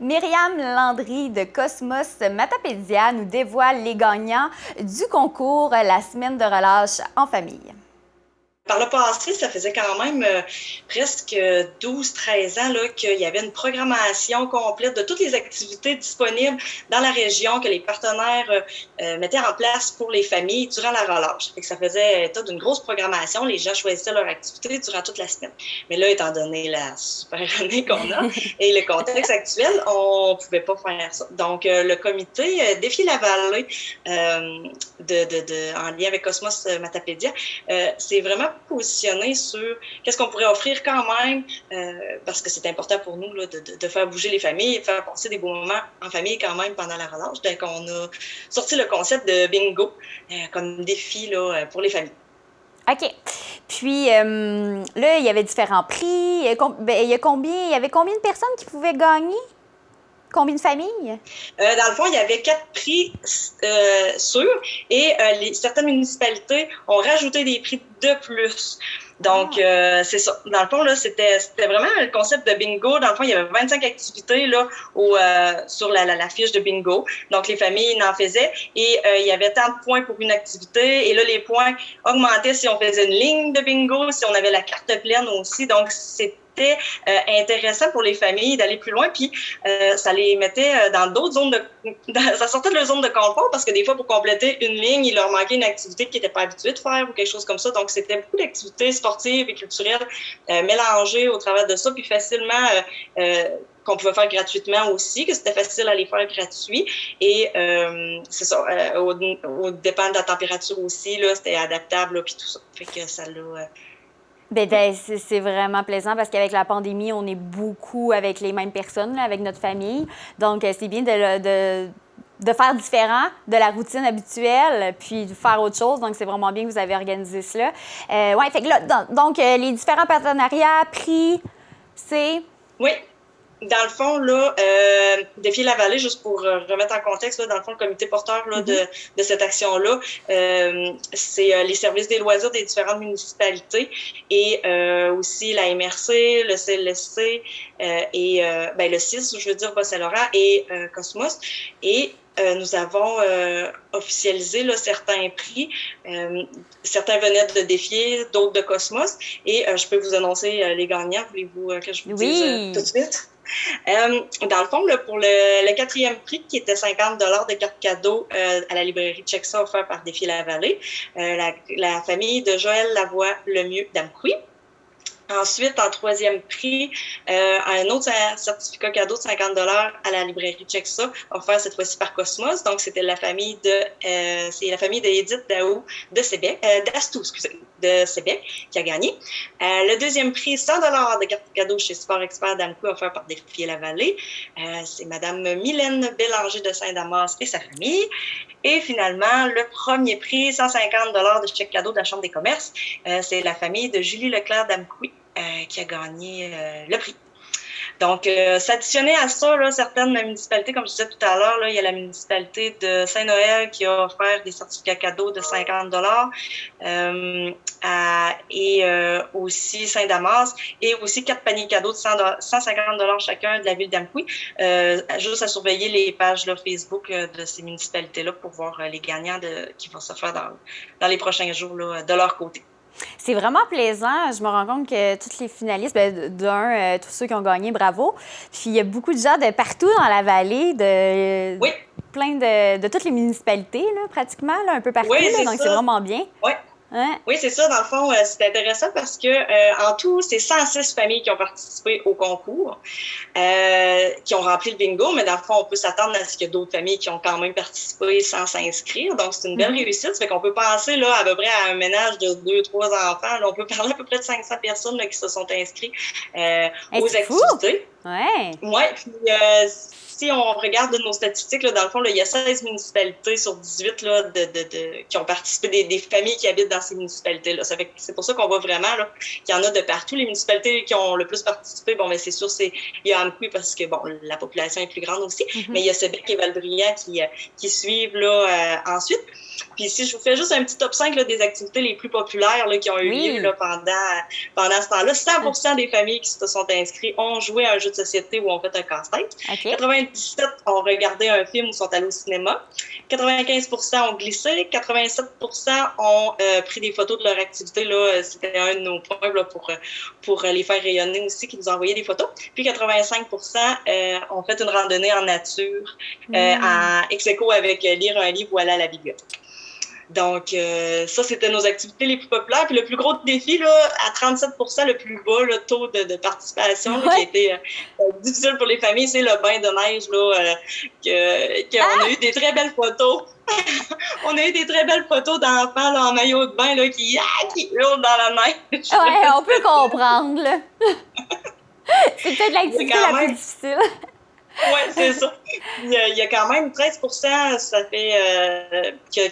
Myriam Landry de Cosmos Matapédia nous dévoile les gagnants du concours La semaine de relâche en famille. Par le passé, ça faisait quand même presque 12-13 ans là, qu'il y avait une programmation complète de toutes les activités disponibles dans la région que les partenaires mettaient en place pour les familles durant la relâche. Et que ça faisait état d'une grosse programmation. Les gens choisissaient leur activité durant toute la semaine. Mais là, étant donné la super année qu'on a et le contexte actuel, on ne pouvait pas faire ça. Donc, le comité Défi la Vallée, en lien avec Cosmos Matapédia, c'est vraiment positionner sur qu'est-ce qu'on pourrait offrir quand même, parce que c'est important pour nous là, de faire bouger les familles, de faire passer des beaux moments en famille quand même pendant la relâche. Donc, on a sorti le concept de bingo comme défi là, pour les familles. OK. Puis, là, il y avait différents prix. Il y avait combien de personnes qui pouvaient gagner? Combien de familles? Dans le fond, il y avait 4 prix sûrs et certaines municipalités ont rajouté des prix de plus. Donc, c'est ça. Dans le fond, là, c'était vraiment le concept de bingo. Dans le fond, il y avait 25 activités là, sur la fiche de bingo. Donc, les familles en faisaient et il y avait tant de points pour une activité. Et là, les points augmentaient si on faisait une ligne de bingo, si on avait la carte pleine aussi. Donc, c'était intéressant pour les familles d'aller plus loin, puis ça les mettait dans d'autres zones ça sortait de leur zone de confort parce que des fois, pour compléter une ligne, il leur manquait une activité qu'ils n'étaient pas habitués de faire ou quelque chose comme ça. Donc, c'était beaucoup d'activités sportives et culturelles mélangées au travers de ça, puis facilement qu'on pouvait faire gratuitement aussi, que c'était facile à les faire gratuits. Et c'est ça, au dépend de la température aussi, là, c'était adaptable, puis tout ça. Fait que ça l'a... C'est vraiment plaisant parce qu'avec la pandémie, on est beaucoup avec les mêmes personnes, là, avec notre famille. Donc, c'est bien de faire différent de la routine habituelle, puis de faire autre chose. Donc, c'est vraiment bien que vous avez organisé cela. Oui, fait que là, donc, les différents partenariats, prix, c'est... Oui. Dans le fond, là, Défi la Vallée, juste pour remettre en contexte, là, dans le fond, le comité porteur là, de cette action-là, c'est les services des loisirs des différentes municipalités et aussi la MRC, le CLSC et le CIS, je veux dire, Bas-Saint-Laurent et Cosmos. Et nous avons officialisé là, certains prix. Certains venaient de Défi, d'autres de Cosmos. Et je peux vous annoncer les gagnants. Voulez-vous que je vous dise tout de suite? Dans le fond, là, pour le 4e prix, qui était 50 $ de carte cadeau à la librairie Check Ça offert par Défi la Vallée, la famille de Joël Lavoie-Lemieux d'Amqui. Ensuite, en 3e prix, un autre certificat cadeau de 50 $ à la librairie Check Ça, offert cette fois-ci par Cosmos. Donc, c'était la famille d'Édith Daou de Sébec, de Sébec, qui a gagné. Le 2e prix, 100 $ de carte cadeau chez Sport Expert d'Amqui, offert par Défi la Vallée. C'est Madame Mylène Bélanger de Saint-Damas et sa famille. Et finalement, le 1er prix, 150 $ de chèque cadeau de la Chambre des commerces, c'est la famille de Julie Leclerc d'Amqui qui a gagné le prix. Donc, s'additionner à ça, là, certaines municipalités, comme je disais tout à l'heure, là, il y a la municipalité de Saint-Noël qui a offert des certificats cadeaux de 50 $ et aussi Saint-Damas et aussi 4 paniers cadeaux de 150 $ chacun de la ville d'Amqui. Juste à surveiller les pages là, Facebook de ces municipalités-là pour voir les gagnants qui vont se faire dans les prochains jours là, de leur côté. C'est vraiment plaisant. Je me rends compte que tous les finalistes, tous ceux qui ont gagné, bravo. Puis il y a beaucoup de gens de partout dans la vallée, plein de toutes les municipalités, là, pratiquement, là, un peu partout. Oui, là, donc c'est vraiment bien. Oui. Hein? Oui, c'est ça. Dans le fond, c'est intéressant parce que en tout, c'est 106 familles qui ont participé au concours, qui ont rempli le bingo, mais dans le fond, on peut s'attendre à ce qu'il y ait d'autres familles qui ont quand même participé sans s'inscrire. Donc, c'est une belle réussite. Ça fait qu'on peut penser là, à peu près à un ménage de 2-3 enfants. Là, on peut parler à peu près de 500 personnes là, qui se sont inscrites aux activités. Oui. Oui, puis si on regarde nos statistiques, là, dans le fond, là, il y a 16 municipalités sur 18 là, qui ont participé, des familles qui habitent dans ces municipalités-là. C'est pour ça qu'on voit vraiment là, qu'il y en a de partout. Les municipalités qui ont le plus participé, bon, ben, c'est sûr, il y a Amqui parce que bon, la population est plus grande aussi, mais il y a Sébec et Val-Bruyant qui suivent là, ensuite. Puis si je vous fais juste un petit top 5 là, des activités les plus populaires là, qui ont eu lieu là, pendant ce temps-là, 100% des familles qui se sont inscrites ont joué à un jeu de société ou ont fait un casse-tête. 97 ont regardé un film ou sont allés au cinéma. 95% ont glissé. 87% ont pris des photos de leur activité. Là, c'était un de nos points là, pour les faire rayonner aussi, qui nous ont envoyé des photos. Puis 85% ont fait une randonnée en nature, en ex-aequo avec lire un livre ou aller à la bibliothèque. Donc, ça, c'était nos activités les plus populaires. Puis le plus gros défi, là, à 37%, le plus bas le taux de participation là, qui a été difficile pour les familles, c'est le bain de neige. Là, on a eu des très belles photos. On a eu des très belles photos d'enfants là, en maillot de bain là, qui hurlent dans la neige. Oui, on peut comprendre. Là. C'est peut-être l'activité la plus difficile. Oui, c'est ça. Il y a quand même 13%, ça fait qui a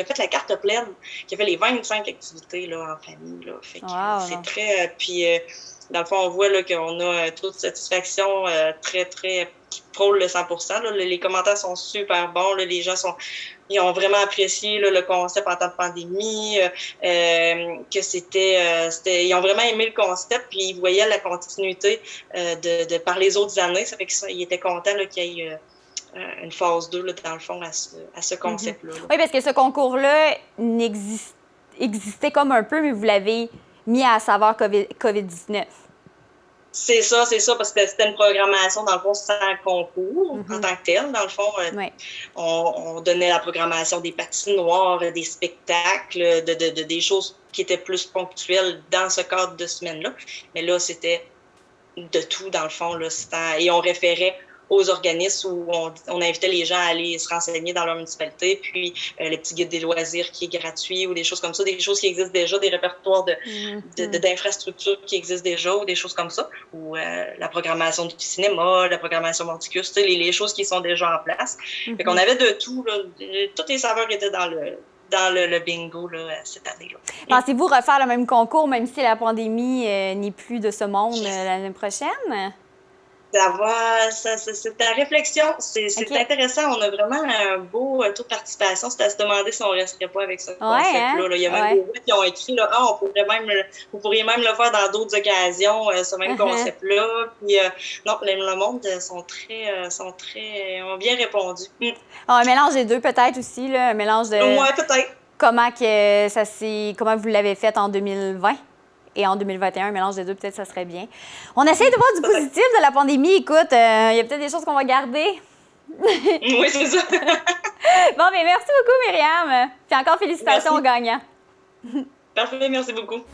fait la carte pleine, qui a fait les 25 activités là, en famille. Là. Fait que c'est très... puis, dans le fond, on voit là, qu'on a un taux de satisfaction très, très... qui frôle le 100%. Là. Les commentaires sont super bons. Là. Les gens ils ont vraiment apprécié là, le concept en temps de pandémie, que ils ont vraiment aimé le concept, puis ils voyaient la continuité par les autres années. Ça fait qu'ils étaient contents là, qu'il y ait une phase 2, là, dans le fond, à ce concept-là. Oui, parce que ce concours-là existait comme un peu, mais vous l'avez mis à savoir COVID-19. C'est ça, parce que c'était une programmation, dans le fond, sans concours en tant que tel. Dans le fond, on donnait la programmation des patinoires, des spectacles, des choses qui étaient plus ponctuelles dans ce cadre de semaine-là. Mais là, c'était de tout, dans le fond. Là, et on référait aux organismes où on invitait les gens à aller se renseigner dans leur municipalité, puis le petit guide des loisirs qui est gratuit ou des choses comme ça, des choses qui existent déjà, des répertoires d'infrastructures qui existent déjà ou des choses comme ça, ou la programmation du cinéma, la programmation Monticus, les choses qui sont déjà en place. Fait qu'on avait de tout, là, toutes les saveurs étaient dans le bingo là, cette année-là. Pensez-vous refaire le même concours, même si la pandémie n'est plus de ce monde l'année prochaine? C'est ta réflexion. C'est intéressant. On a vraiment un beau taux de participation. C'est à se demander si on ne resterait pas avec ce concept-là. Là. Il y a même des gens qui ont écrit là, vous pourriez même le faire dans d'autres occasions, ce même concept-là. Puis, non, le monde ont bien répondu. Un mélange des deux, peut-être aussi. Là, un mélange de. Oui, peut-être. Comment vous l'avez fait en 2020? Et en 2021, un mélange des deux, peut-être ça serait bien. On essaie de voir du positif de la pandémie. Écoute, il y a peut-être des choses qu'on va garder. Oui, c'est ça. Bon, bien, merci beaucoup, Myriam. Puis encore félicitations aux gagnants. Parfait, merci beaucoup.